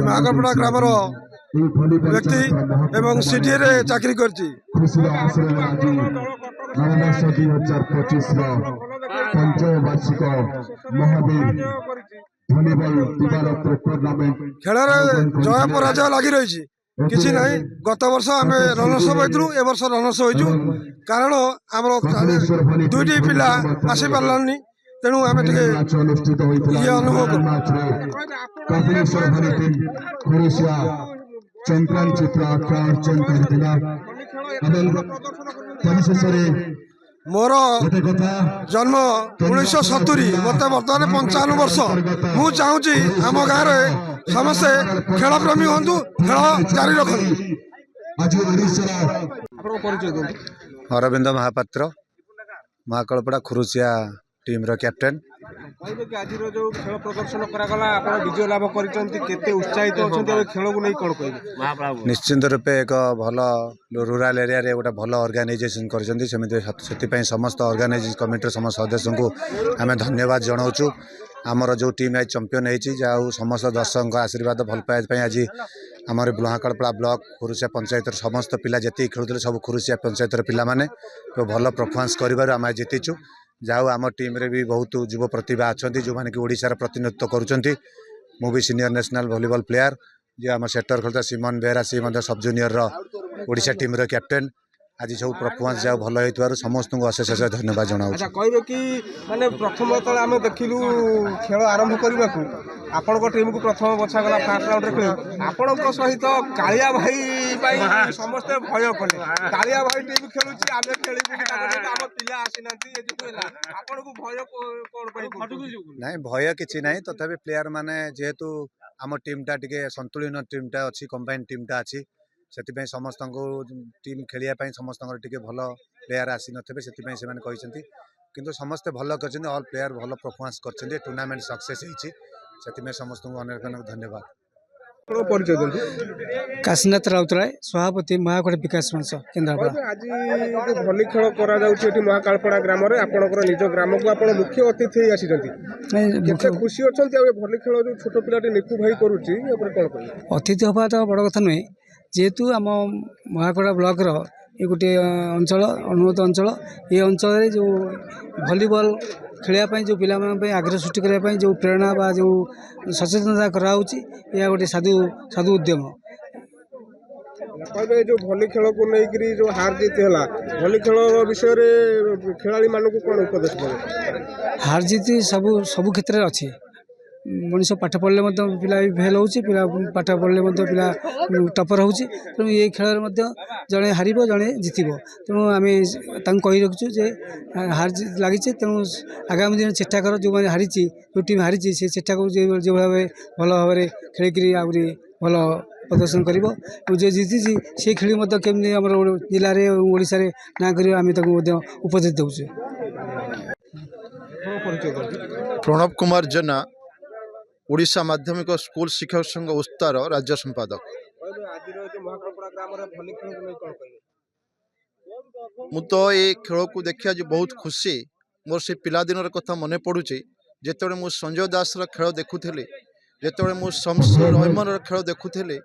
महाकलपड़ा grammar व्यक्ति एवं CDA रे चाकरी करची। खेल जय पराजय लगी रही किसी ना गत वर्ष आम रनर्स अप होइतु ए वर्ष रनर्स होइचु कारण आम दुईटी पिला आसी पारानी तेणु आम ये अनुभव मोर जन्म 1970 मत बर्तमान 55 वर्ष मु चाहूँगी आम गाँव समस्ते खेलप्रेमी हूँ खेल जारी रखु। अरविंद महापात्र महाकलपड़ा खुरुसिया टीम रो कैप्टेन। आज जो खेल प्रदर्शन करागला आप विजय लाभ करते उत्साहित अच्छा खेल को नहीं कौन कह निश्चिंत रूपे एक भल रूराल एरिया रे गोटे भल ऑर्गेनाइजेशन कर समस्त ऑर्गेनाइजेशन कमिटी समस्त सदस्य को आम धन्यवाद जनाऊँ। आमर जो टीम आज चंपियन हो समस्त दर्शकों आशीर्वाद भल पाइबा आज आमर महाकलपड़ा ब्लॉक खुरुसिया पंचायत समस्त पिला जी खेलुते सब खुरुसिया पंचायत पिला माने तो भल परफॉर्मेंस कर आम जीतीचु। जाओ आम टीम रे भी बहुत युव प्रतिभा अच्छा जो मैंने कि ओडिशार प्रतिनिधित्व करुँच। मु भी सीनियर नेशनल वॉलीबॉल प्लेयर जी आम सेक्टर खेलता सिमन बेहरा सी सब जूनियर ओडिशा टीम रो कैप्टेन। आज सब परफॉर्मेंस जाओ भल हो समस्त को अशेष अशेष धन्यवाद जनाऊँ। कह कि माने प्रथम जो आम देखिलु खेल आरंभ करने को आपण टीम को प्रथम बछा गला फास्ट राउंड रे आपण सहित कालिया भाई समस्ते भय कले कालिया भाई टीम खेलुची आमे खेलिबु आम पिला आसीनांती आपण को भय कोन पई नहीं भय किछि नहीं तथापि प्लेयर माने जेहेतु आम टीम टा टिके संतुलित टीम टा अछि कंबाइन टीम टा अछि से समस्त टीम खेलिया समस्त भल प्लेयर आसी नथिबे से किंतु समस्ते भल कर ऑल प्लेयर भल परफॉर्मेंस कर टूर्नामेंट सक्सेस होती समस्त को अनेक अनेक धन्यवाद। काशीनाथ राउतराय सभापति महाकलपड़ा विकास मंच केन्द्रापड़ा। आज भली खेल करा महाकालपड़ा ग्राम निज ग्राम को आप मुख्य अतिथि आसी खुशी अच्छा भली खेल जो छोट पिलाटी निकु भाई करुच्ची अतिथि हवा तो बड़ कथा नुहे जेहेतु आम महाकलपड़ा ब्लॉक ये गोटे अंचल अनुमत अंचल ये अंचल जो भलीबॉल खेलने जो पिला आग्रह सृष्टि करने जो प्रेरणा बा जो सचेतनता कराऊँगी यह गोटे साधु साधु उद्यम। कहबे जो भली खेल को लेकर जो हार जीत है भली खेल विषय खेलाड़ी मानक कौन उपदेश देवे? हार जीत सब सब क्षेत्र में अच्छी मनीष पाठ पढ़ले पिला फेल हो पाठ पढ़ले पिला टपर हो तेणु ये खेल जड़े हार जड़े जितब तेणु आम कही रखुचु जे हार लगी तेणु आगामी दिन चेष्टा कर जो मैंने हारी जो टीम हारी से चेष्टा कर जो भाव भल भाव खेल आहरी भल प्रदर्शन कर जे जीति से खेली केमी आम जिले में ओडिशा रे ना कर आम उपदेश दौचे। प्रणव कुमार जेना ओडिशा माध्यमिक स्कूल शिक्षक संघ उस्तार राज्य संपादक। मु तो ये खेल को देखिए आज बहुत खुशी मोर से पिलादिन कथा मन पड़ुची जिते मु संजय दास खेल देखुली जिते मु शमशेर रहमान खेल देखुली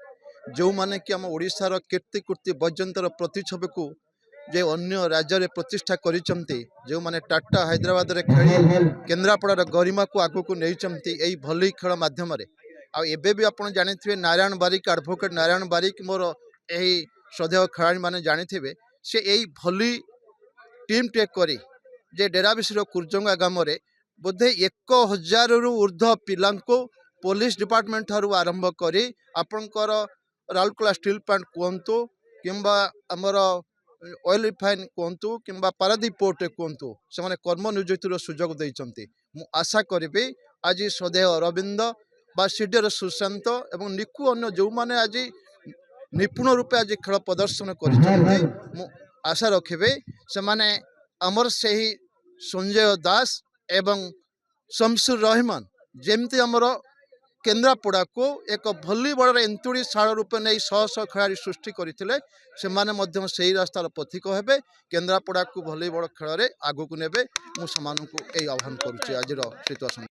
जो माने कि आम ओडिशार कीर्ति कीर्ति पर्यंतर प्रतिच्छवि को जे अन्य राज्य में प्रतिष्ठा करिसंती जो माने टाटा हैदराबाद रे खेली केन्द्रापड़ार गरिमा को आगु को नहीं भली खेल माध्यम आबे भी आप जानी नारायण बारिक एडवोकेट नारायण बारिक मोर यही श्रद्धेय खेलाड़ी मैंने जानी से यही भली टीम टेक करी जे डेराबिश्र कुर्जंगा ग्राम बोधे 1000 रु ऊर्ध्व पिला पुलिस डिपार्टमेंट ठारू आरंभ करी आपणकर राउरकेला स्टील प्लांट कहतु किंबा आमर ऑयल रिफाइन कहतु किंबा पारादीप पोर्ट कहतु से कर्म नियोजित सुजोग देते आशा करी आज श्रद्धेय अरविंद बा सीडीआर सुशांत एवं निकु अन्य जो मैंने आज निपुण रूपे आज खेल प्रदर्शन कर आशा रखिए से माने आमर से ही संजय दास एवं शमशेर रहमान जमती आमर केन्द्रापड़ा को एक भलीबल एंतुड़ी शाल रूपे नहीं शह शह खेलाड़ी सृष्टि करते से रास्तार पथिक हे केन्द्रापड़ा को भलीबल खेल में आगू को नेबे मु आह्वान करुच्ची आज सिचुएसन।